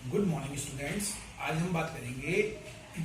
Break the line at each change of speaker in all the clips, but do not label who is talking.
Good morning students. आज हम बात करेंगे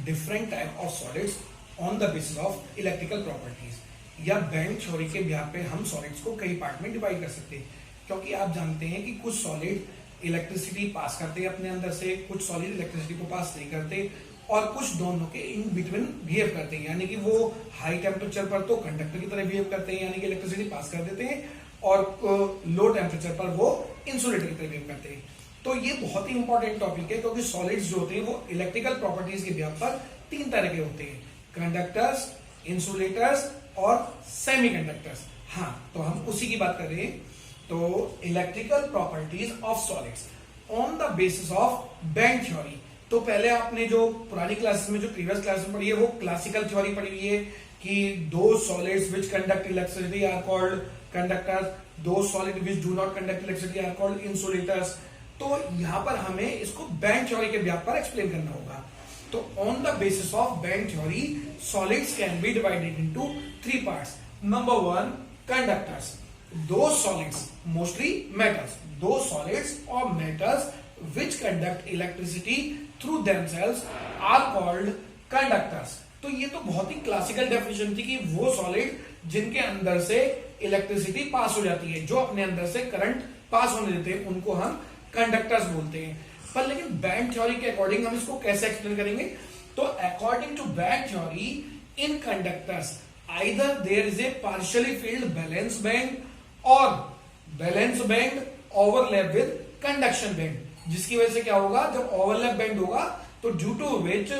different type of solids on the basis of electrical properties या बैंड थ्योरी के ब्याह पे हम सॉलिड्स को कई पार्ट में डिवाइड कर सकते हैं, क्योंकि आप जानते हैं कि कुछ सॉलिड इलेक्ट्रिसिटी पास करते हैं अपने अंदर से, कुछ सॉलिड इलेक्ट्रिसिटी को पास नहीं करते और कुछ दोनों के इन बिटवीन बिहेव करते हैं। यानी कि वो हाई टेम्परेचर पर तो कंडक्टर की तरह बिहेव करते हैं, यानी कि इलेक्ट्रिसिटी पास कर देते हैं, और लो टेम्परेचर पर वो इंसुलेटर की तरह बिहेव करते हैं। तो ये बहुत ही इंपॉर्टेंट टॉपिक है, क्योंकि सॉलिड्स जो होते हैं वो इलेक्ट्रिकल प्रॉपर्टीज के ब्याह पर तीन तरह के होते हैं: कंडक्टर्स, इंसुलेटर्स और सेमीकंडक्टर्स। हाँ, तो हम उसी की बात कर रहे हैं। तो electrical properties of solids on the basis of band theory. तो पहले आपने जो पुरानी क्लासेस में, जो प्रीवियस क्लास में पढ़ी है, वो क्लासिकल थ्योरी पढ़ी हुई है कि दो solids which conduct electricity are called conductors, दो solid which do not conduct electricity are called insulators. तो यहां पर हमें इसको बैंड थ्योरी के ब्याह पर एक्सप्लेन करना होगा। तो on the basis of band theory solids can be divided into three parts. Number one, conductors. दो सॉलिड्स, मोस्टली मेटल्स, दो सॉलिड्स और metals which conduct electricity through themselves are called conductors। तो ये तो बहुत ही क्लासिकल डेफिनेशन थी कि वो सॉलिड जिनके अंदर से इलेक्ट्रिसिटी पास हो जाती है, जो अपने अंदर से करंट पास होने देते हैं, उनको हम कंडक्टर्स बोलते हैं। पर लेकिन बैंड थ्योरी के अकॉर्डिंग हम इसको कैसे एक्सप्लेन करेंगे? तो according to band theory, in conductors either there is a partially filled valence band और valence band overlap with conduction band, जिसकी वजह से क्या होगा, जब ओवरलैप बैंड होगा तो due to which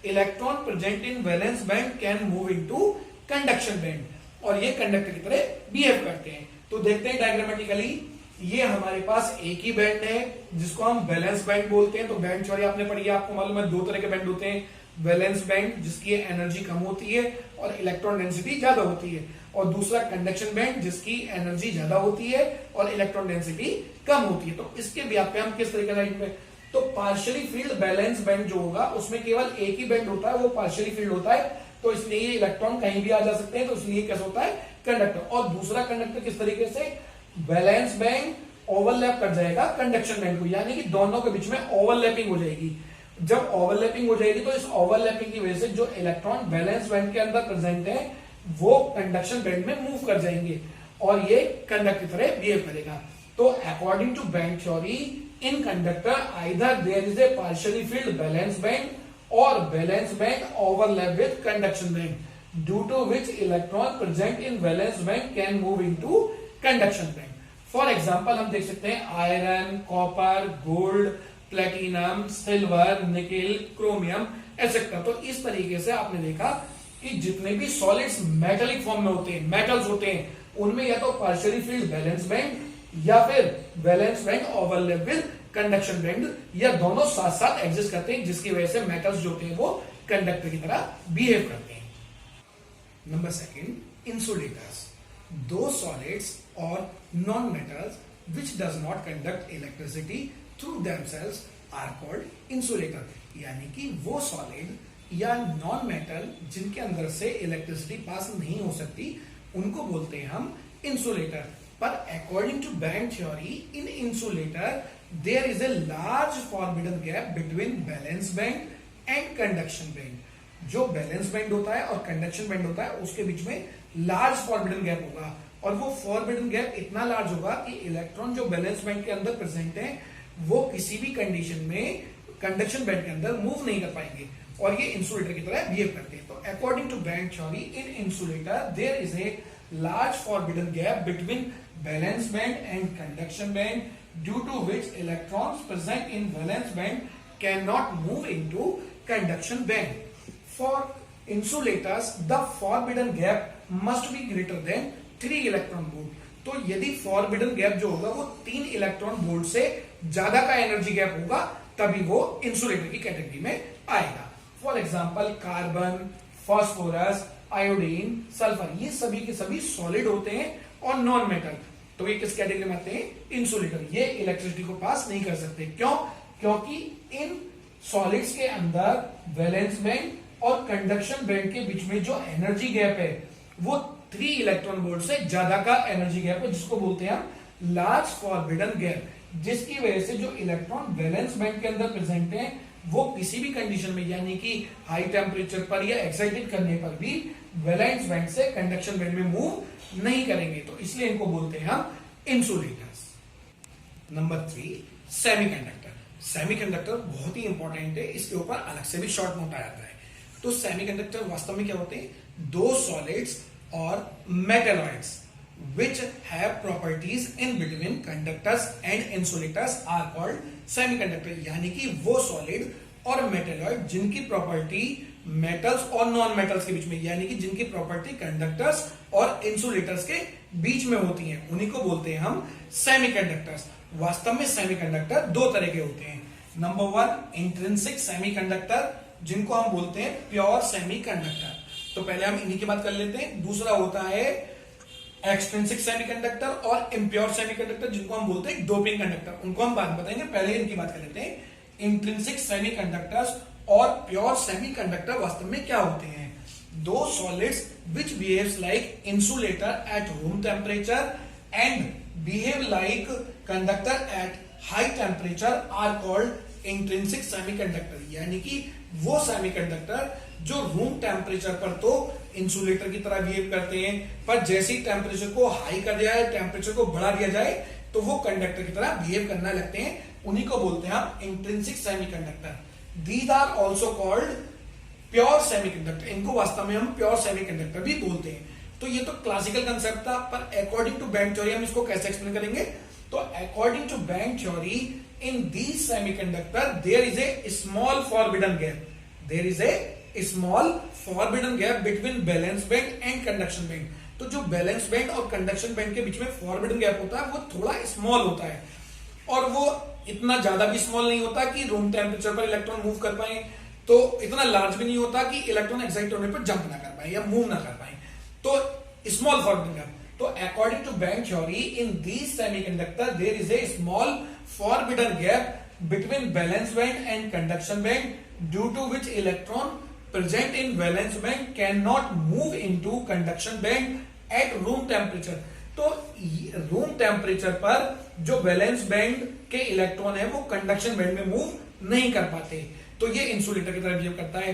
electron present in valence band can move into conduction band, और ये कंडक्टर की तरह बिहेव करते हैं। तो देखते हैं डायग्रामेटिकली, ये हमारे पास एक ही बैंड है जिसको हम वैलेंस बैंड बोलते हैं। तो बैंड थ्योरी आपने पढ़ी है, आपको मालूम है दो तरह के बैंड होते हैं। वैलेंस बैंड जिसकी एनर्जी कम होती है और इलेक्ट्रॉन डेंसिटी ज्यादा होती है, और दूसरा कंडक्शन बैंड जिसकी एनर्जी ज्यादा होती है और इलेक्ट्रॉन डेंसिटी कम होती है। तो इसके ब्याह पे हम किस तरीके लाइन पे, तो पार्शियली फील्ड बैलेंस बैंड जो होगा उसमें केवल एक ही बैंड होता है, वो पार्शियली फील्ड होता है, तो इसलिए ये इलेक्ट्रॉन कहीं भी आ जा सकते हैं, तो इसलिए कैसा होता है, कंडक्टर। और दूसरा कंडक्टर किस तरीके से, बैलेंस बैंड ओवरलैप कर जाएगा कंडक्शन बैंड को, यानी कि दोनों के बीच में ओवरलैपिंग हो जाएगी। जब ओवरलैपिंग हो जाएगी तो इस ओवरलैपिंग की वजह से जो इलेक्ट्रॉन बैलेंस बैंड के अंदर प्रेजेंट है वो कंडक्शन बैंड में मूव कर जाएंगे और ये कंडक्टर की तरह बिहेव करेगा। तो according to band theory, in conductor either there is a partially filled valence band और valence band overlap with conduction band, due to which electron present in valence band can move into conduction band. For example हम देख सकते हैं iron, copper, gold, platinum, silver, nickel, chromium etcetera. तो इस तरीके से आपने देखा कि जितने भी सॉलिड्स मेटेलिक फॉर्म में होते हैं, मेटल्स होते हैं, उनमें या तो पार्शियली फील्ड बैलेंस बैंड या फिर balance band overlap with conduction band, या दोनों साथ साथ एग्जिस्ट करते हैं, जिसकी वजह से मेटल्स जो होते हैं वो कंडक्टर की तरह बिहेव करते हैं। Number second, insulators. दो सॉलिड्स और non metals which does not conduct electricity through themselves are called insulator. यानी कि वो सॉलिड या नॉन मेटल जिनके अंदर से इलेक्ट्रिसिटी पास नहीं हो सकती, उनको बोलते हैं हम इंसुलेटर। पर according to band theory, in insulator there is a large forbidden gap between valence band and conduction band. जो बैलेंस बैंड होता है और कंडक्शन बैंड होता है उसके बीच में लार्ज फॉरबिडन गैप होगा, और वो फॉरबिडन गैप इतना लार्ज होगा कि इलेक्ट्रॉन जो बैलेंस बैंड के अंदर प्रेजेंट है वो किसी भी कंडीशन में कंडक्शन बैंड के अंदर मूव नहीं कर पाएंगे, और ये इंसुलेटर की तरह बिहेव करते हैं। तो according to band theory, in insulator there is a large forbidden gap between valence band and conduction band, due to which electrons present in valence band can not move into conduction band. For insulators the forbidden gap must be greater than 3 electron volt. तो यदि forbidden gap जो होगा वो 3 electron volt से ज्यादा का energy gap होगा, तभी वो इंसुलेटर की कैटेगरी में आएगा। For example carbon, phosphorus, iodine, sulphur, ये सभी के सभी सॉलिड होते हैं और नॉन मेटल, तो ये किस कैटेगरी में आते हैं, इंसुलेटर। ये इलेक्ट्रिसिटी को पास नहीं कर सकते। क्यों? क्योंकि इन सॉलिड्स के अंदर वैलेंस बैंड और कंडक्शन बैंड के बीच में जो एनर्जी गैप है वो 3 इलेक्ट्रॉन वोल्ट से ज्यादा का एनर्जी गैप है, जिसको बोलते हैं हम लार्ज फॉरबिडन गैप। जिसकी वजह से जो इलेक्ट्रॉन वैलेंस बैंड के अंदर प्रेजेंट है वो किसी भी कंडीशन में यानी कि हाई टेम्परेचर पर या एक्साइटेड करने पर भी वैलेंस बैंड से कंडक्शन बैंड में मूव नहीं करेंगे, तो इसलिए इनको बोलते हैं हम इंसुलेटर्स। Number 3, semiconductor. सेमीकंडक्टर बहुत ही इंपॉर्टेंट है, इसके ऊपर अलग से भी शॉर्ट नोट आ जाता है। तो सेमीकंडक्टर वास्तव में क्या होते हैं? दो सॉलिड्स और metalloids which have properties in between conductors and insulators are called semiconductor। यानी कि वो सॉलिड और मेटलॉइड जिनकी प्रॉपर्टी मेटल्स और नॉन मेटल्स के बीच में यानी कि जिनकी प्रॉपर्टी कंडक्टर्स और इंसुलेटर्स के बीच में होती हैं उन्हीं को बोलते हैं हम सेमीकंडक्टर्स। वास्तव में सेमीकंडक्टर दो तरह के होते हैं। नंबर 1 इंट्रिंसिक सेमीकंडक्टर, जिनको हम बोलते हैं प्योर सेमीकंडक्टर। तो पहले हम इन्हीं की बात कर लेते हैं। दूसरा होता है एक्सट्रिंसिक सेमीकंडक्टर और इम्प्योर सेमीकंडक्टर, जिनको हम बोलते हैं डोपिंग कंडक्टर। उनको हम बात बताएंगे, पहले इनकी बात कर लेते हैं। इंट्रिंसिक सेमीकंडक्टर्स और प्योर सेमीकंडक्टर वास्तव में क्या होते हैं? दो solids which behaves like insulator at room temperature and behave like conductor at high temperature are called intrinsic semiconductor। यानी कि वो सेमीकंडक्टर जो रूम टेम्परेचर पर तो इंसुलेटर की तरह बिहेव करते हैं, पर जैसे ही टेम्परेचर को हाई कर दिया जाए, टेम्परेचर को बढ़ा दिया जाए, तो वो कंडक्टर की तरह बिहेव करने लगते हैं। उन्हीं को बोलते हैं हम intrinsic semiconductor. These are also called pure semiconductor. इनको वास्तव में हम प्योर सेमीकंडक्टर भी बोलते हैं। तो ये तो क्लासिकल कंसेप्ट था, पर अकॉर्डिंग टू बैंड थ्योरी हम इसको कैसे एक्सप्लेन करेंगे? तो according to band theory in these semiconductor there is a small forbidden gap. There is a small forbidden gap between valence band and conduction band. तो जो valence band और conduction band के बीच में फॉरबिडन गैप होता है वो थोड़ा स्मॉल होता है, और वो इतना ज्यादा भी स्मॉल नहीं होता कि रूम टेम्परेचर पर इलेक्ट्रॉन मूव कर पाए, तो इतना लार्ज भी नहीं होता कि इलेक्ट्रॉन एक्साइट होने पर जंप ना कर पाए या मूव ना कर पाए। तो स्मॉल फॉरबिडन गैप। तो according to band theory in these semiconductor there is a small forbidden gap between valence band and conduction band due to which electron present in valence band cannot move into conduction band at room temperature। तो room temperature पर जो valence band के electron है वो conduction band में move नहीं कर पाते, तो ये इंसुलेटर की तरह बिहेव करता है।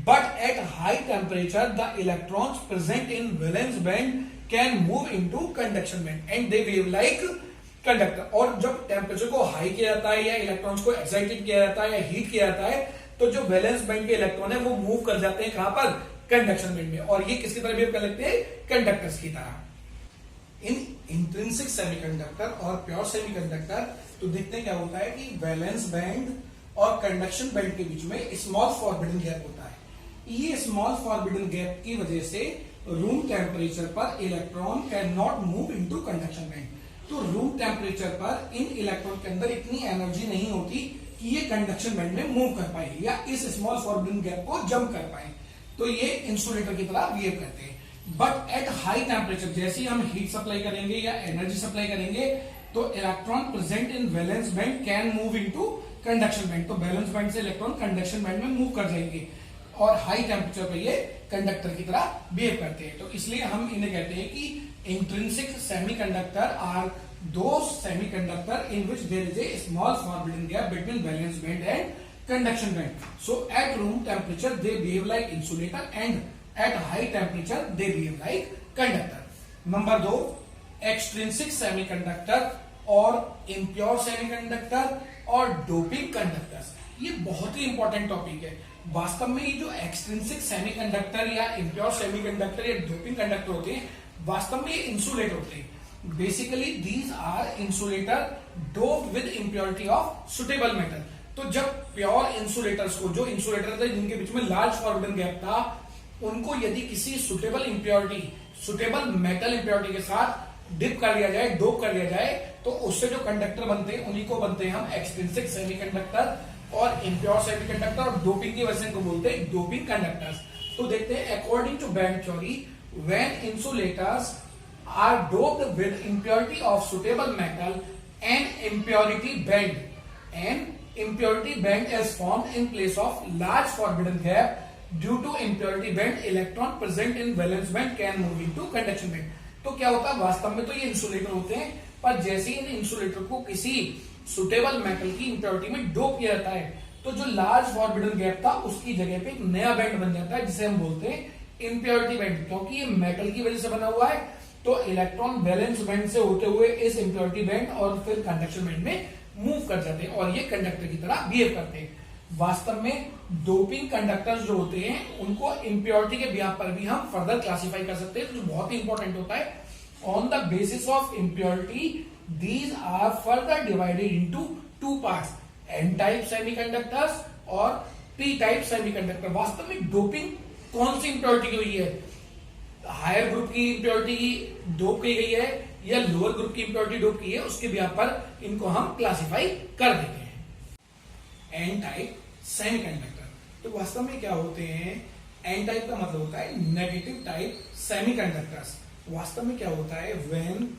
But at high temperature the electrons present in valence band can move into conduction band and they behave like conductor. और जब टेम्परेचर को हाई किया जाता है या इलेक्ट्रॉन्स को एक्साइटेड किया जाता है या हीट किया जाता है, तो जो वैलेंस बैंड के इलेक्ट्रॉन है वो मूव कर जाते हैं कहां पर? कंडक्शन बैंड में, और ये किसकी तरह बिहेव कर लेते हैं? कंडक्टर्स की तरह। इन इंट्रिंसिक सेमीकंडक्टर और प्योर सेमीकंडक्टर तो देखते हैं क्या होता है कि वैलेंस बैंड और कंडक्शन बैंड के बीच में स्मॉल फॉरबिडन गैप होता है। ये स्मॉल फॉरबिडन गैप की वजह से रूम टेम्परेचर पर electron can not move into conduction band. तो रूम टेम्परेचर पर इन इलेक्ट्रॉन के अंदर इतनी एनर्जी नहीं होती कि ये कंडक्शन बैंड में मूव कर पाए या इस स्मॉल फॉरबिडन गैप को जंप कर पाए, तो ये इंसुलेटर की तरह बिहेव करते हैं। बट एट हाई टेम्परेचर जैसे ही हम हीट सप्लाई करेंगे या एनर्जी सप्लाई करेंगे, तो electron present in valence band can move into conduction band. तो वैलेंस बैंड से इलेक्ट्रॉन कंडक्शन बैंड में मूव कर जाएंगे, और हाई टेम्परेचर पर ये कंडक्टर की तरह बिहेव करते हैं। तो इसलिए हम इन्हें कहते हैं कि intrinsic semiconductor are those semiconductor in which there is a small forbidden gap between valence band and conduction band. So at room temperature they behave like insulator and at high temperature they behave like conductor. Number 2 extrinsic semiconductor और impure semiconductor और doping conductors। ये बहुत ही important topic है। वास्तव में ये जो extrinsic semiconductor या इम्प्योर सेमीकंडक्टर या डोपिंग कंडक्टर होते हैं, वास्तव में ये इंसुलेटर होते हैं। Basically these are insulator doped with impurity of suitable metal. तो जब प्योर इंसुलेटर्स को, जो इंसुलेटर थे जिनके बीच में लार्ज फॉरबिडन गैप था, उनको यदि किसी suitable impurity, suitable metal impurity के साथ डिप कर लिया जाए, डोप कर लिया जाए, तो उससे जो कंडक्टर बनते हैं उन्हीं को बनते हैं हम एक्सट्रिंसिक सेमीकंडक्टर और इम्प्योर सेमीकंडक्टर, और डोपिंग की वजह से इनको बोलते हैं डोपिंग कंडक्टर्स। तो देखते हैं according to band theory when insulators are doped with impurity of suitable metal and impurity band is formed in place of large forbidden gap due to impurity band electron present in valence band can move into conduction band। तो क्या होता है, वास्तव में तो ये insulator होते हैं, पर जैसे ही इन इंसुलेटर को किसी सुटेबल मेटल की इंप्योरिटी में डोप किया जाता है, तो जो लार्ज फॉरबिडन गैप था उसकी जगह पे एक नया बैंड बन जाता है जिसे हम बोलते हैं इम्प्योरिटी बैंड। क्योंकि ये मेटल की वजह से बना हुआ है तो इलेक्ट्रॉन वैलेंस बैंड से होते हुए इस इम्प्योरिटी बैंड और फिर कंडक्शन बैंड में मूव कर जाते हैं और ये कंडक्टर की तरह बिहेव करते हैं। वास्तव में डोपिंग कंडक्टर्स जो होते हैं उनको इम्प्योरिटी के बिहाफ पर भी हम फर्दर क्लासिफाई कर सकते हैं, जो बहुत ही इंपॉर्टेंट होता है। On the basis of impurity these are further divided into two parts, n type semiconductors और p type semiconductor। वास्तव में डोपिंग कौन सी इंप्योरिटी की हुई है, हायर ग्रुप की इंप्योरिटी की डोप की गई है या लोअर ग्रुप की इंप्योरिटी डोप की है, उसके बिहाफ पर इनको हम क्लासिफाई कर देते हैं। एन टाइप सेमीकंडक्टर, तो वास्तव में क्या होते हैं, एन टाइप का मतलब होता है नेगेटिव टाइप सेमीकंडक्टर्स। वास्तव में क्या होता है, when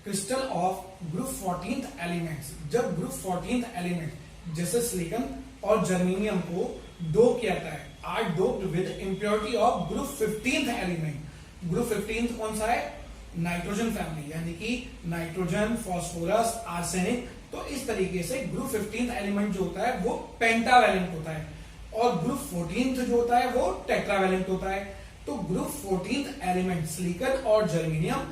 crystal of group 14th elements, जब ग्रुप 14th एलिमेंट जैसे सिलिकॉन और जर्मेनियम को डोप किया जाता है, are doped with impurity of group 15th element. Group 15th कौन सा है, नाइट्रोजन फैमिली, यानी कि नाइट्रोजन, फास्फोरस, आर्सेनिक। तो इस तरीके से ग्रुप 15th एलिमेंट जो होता है वो पेंटावैलेंट होता है और ग्रुप 14th जो होता है वो टेट्रावैलेंट होता है। तो ग्रुप 14th एलिमेंट सिलिकॉन और germanium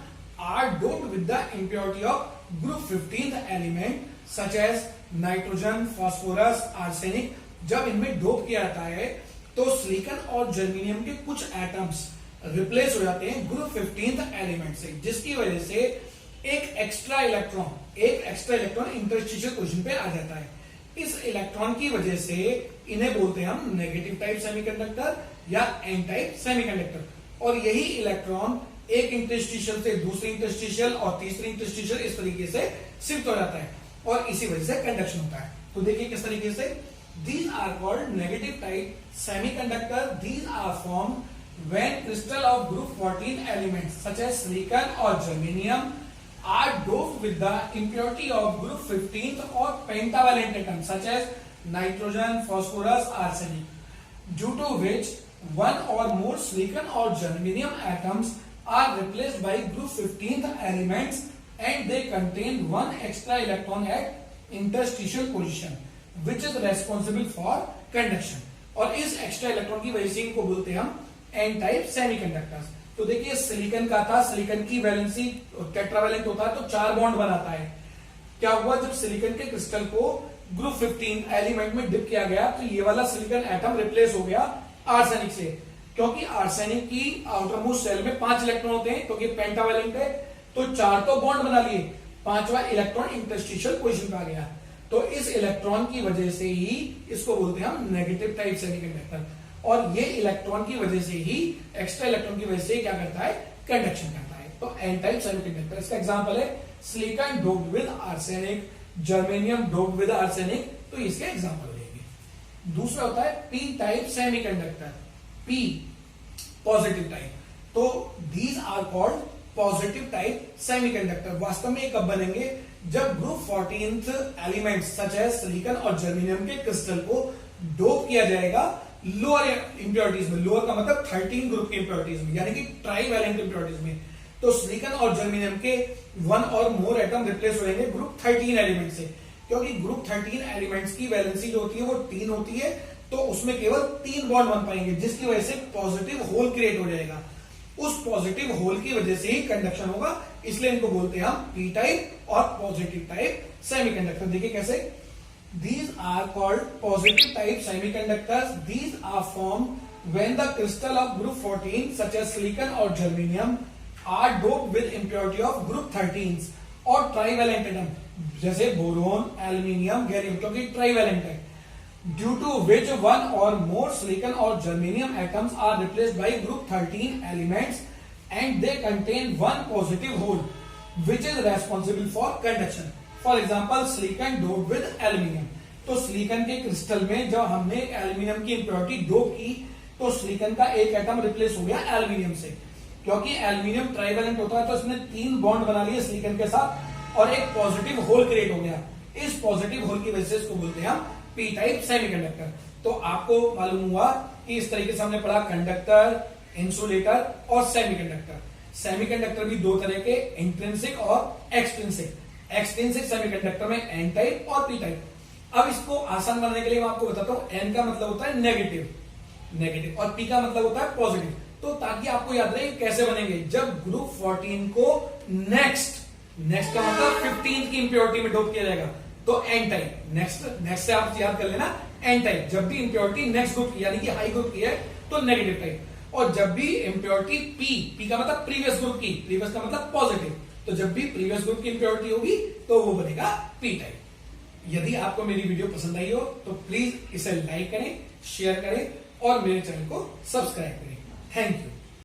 are doped with the impurity of group 15th element such as nitrogen, phosphorus, arsenic। जब इनमें डोप किया जाता है तो सिलिकॉन और जर्मेनियम के कुछ एटम्स रिप्लेस हो जाते हैं ग्रुप 15th एलिमेंट से, जिसकी वजह से एक एक्स्ट्रा इलेक्ट्रॉन इंटरस्टिशियल पोजीशन पे आ जाता है। इस इलेक्ट्रॉन की वजह से इन्हें बोलते हैं हम नेगेटिव टाइप सेमीकंडक्टर या एन टाइप सेमीकंडक्टर। और यही इलेक्ट्रॉन एक इंटरस्टिशियल से दूसरी इंटरस्टिशियल और तीसरी इंटरस्टिशियल इस तरीके से शिफ्ट हो जाता है और इसी वजह से कंडक्शन होता है। तो देखिए किस तरीके से, these are called negative type semiconductor, these are formed when crystal of group 14 elements such as silicon or germanium are doped with the impurity of group 15th or pentavalent atoms such as nitrogen, phosphorus, arsenic, due to which one or more silicon or germanium atoms are replaced by group 15th elements and they contain one extra electron at interstitial position which is responsible for conduction। और इस extra electron की वजह से इनको बोलते हैं हम N type semiconductors. तो देखिए सिलिकॉन का था, सिलिकॉन की वैलेंसी टेट्रावैलेंट होता है तो 4 बॉन्ड बनाता है। क्या हुआ, जब सिलिकॉन के क्रिस्टल को ग्रुप 15 एलिमेंट में डिप किया गया तो ये वाला सिलिकॉन एटम रिप्लेस हो गया आर्सेनिक से, क्योंकि आर्सेनिक की आउटर मोस्ट शेल में 5 इलेक्ट्रॉन होते हैं क्योंकि पेंटावैलेंट है, तो 4 तो बॉन्ड बना लिए, 5वां इलेक्ट्रॉन इंटरस्टिशियल पोजीशन पे आ गया। तो इस इलेक्ट्रॉन की वजह से ही इसको बोलते हैं हम नेगेटिव टाइप सेमीकंडक्टर। और ये इलेक्ट्रॉन की वजह से ही, एक्स्ट्रा इलेक्ट्रॉन की वजह से क्या करता है, कंडक्शन करता है। तो एन टाइप सेमीकंडक्टर, इसका एग्जांपल है silicon doped with arsenic, germanium doped with arsenic, तो इसके एग्जांपल लेंगे। दूसरा होता है P type semiconductor, P positive type. तो these are called positive type semiconductor. वास्तव में कब बनेंगे, जब group 14th element such as silicon और जर्मेनियम के क्रिस्टल को डोप किया जाएगा लोअर इंप्योरिटीज में। लोअर का मतलब 13 ग्रुप की इंप्योरिटीज में, यानी कि ट्राइवैलेंट इंप्योरिटीज में। तो सिलिकॉन और जर्मेनियम के 1 और मोर एटम रिप्लेस हो जाएंगे ग्रुप 13 एलिमेंट से, क्योंकि ग्रुप 13 एलिमेंट्स की वैलेंसी जो होती है वो 3 होती है, तो उसमें केवल 3 बॉन्ड बन पाएंगे, जिसकी वजह से पॉजिटिव होल क्रिएट हो जाएगा। उस पॉजिटिव होल की वजह से ही कंडक्शन होगा, इसलिए इनको बोलते हैं हम पी टाइप और पॉजिटिव टाइप सेमीकंडक्टर। देखिए कैसे, these are called positive type semiconductors, these are formed when the crystal of group 14 such as silicon or germanium are doped with impurity of group 13 और trivalent atom जैसे boron, aluminium, gallium, क्योंकि trivalent है, due to which one or more silicon or germanium atoms are replaced by group 13 elements and they contain one positive hole which is responsible for conduction। For example silicon dope with aluminium, तो silicon के crystal में जब हमने aluminium की impurity dope की तो silicon का एक एटम रिप्लेस हो गया एल्यूमिनियम से, क्योंकि एल्यूमिनियम ट्राइवैलेंट होता है तो इसने 3 बॉन्ड बना लिए सिलिकॉन के साथ और एक पॉजिटिव होल क्रिएट हो गया। इस पॉजिटिव होल की वजह से इसको बोलते हैं हम पी टाइप सेमीकंडक्टर। तो आपको मालूम हुआ कि इस तरीके से हमने पढ़ा कंडक्टर, इंसुलेटर और सेमीकंडक्टर। सेमीकंडक्टर भी 2 तरह के, इंट्रिंसिक और एक्सट्रिंसिक। एक्सट्रिंसिक सेमीकंडक्टर में एन टाइप और पी टाइप। अब इसको आसान बनाने के लिए मैं आपको बताता हूं, एन का मतलब होता है नेगेटिव और पी का मतलब होता है पॉजिटिव। तो ताकि आपको याद रहे कैसे बनेंगे, जब ग्रुप 14 को नेक्स्ट का मतलब 15 की इंप्योरिटी में डोप किया जाएगा तो एन टाइप। नेक्स्ट से आप याद कर लेना एन टाइप। जब भी इंप्योरिटी नेक्स्ट ग्रुप की यानी कि हाई ग्रुप की है तो नेगेटिव टाइप। और जब भी इंप्योरिटी पी का मतलब प्रीवियस ग्रुप की, प्रीवियस का मतलब पॉजिटिव, तो जब भी प्रीवियस ग्रुप की इंप्योरिटी होगी तो वो बनेगा पी टाइप। यदि आपको मेरी वीडियो पसंद आई हो तो प्लीज इसे लाइक करें, शेयर करें और मेरे चैनल को सब्सक्राइब करें। Thank you.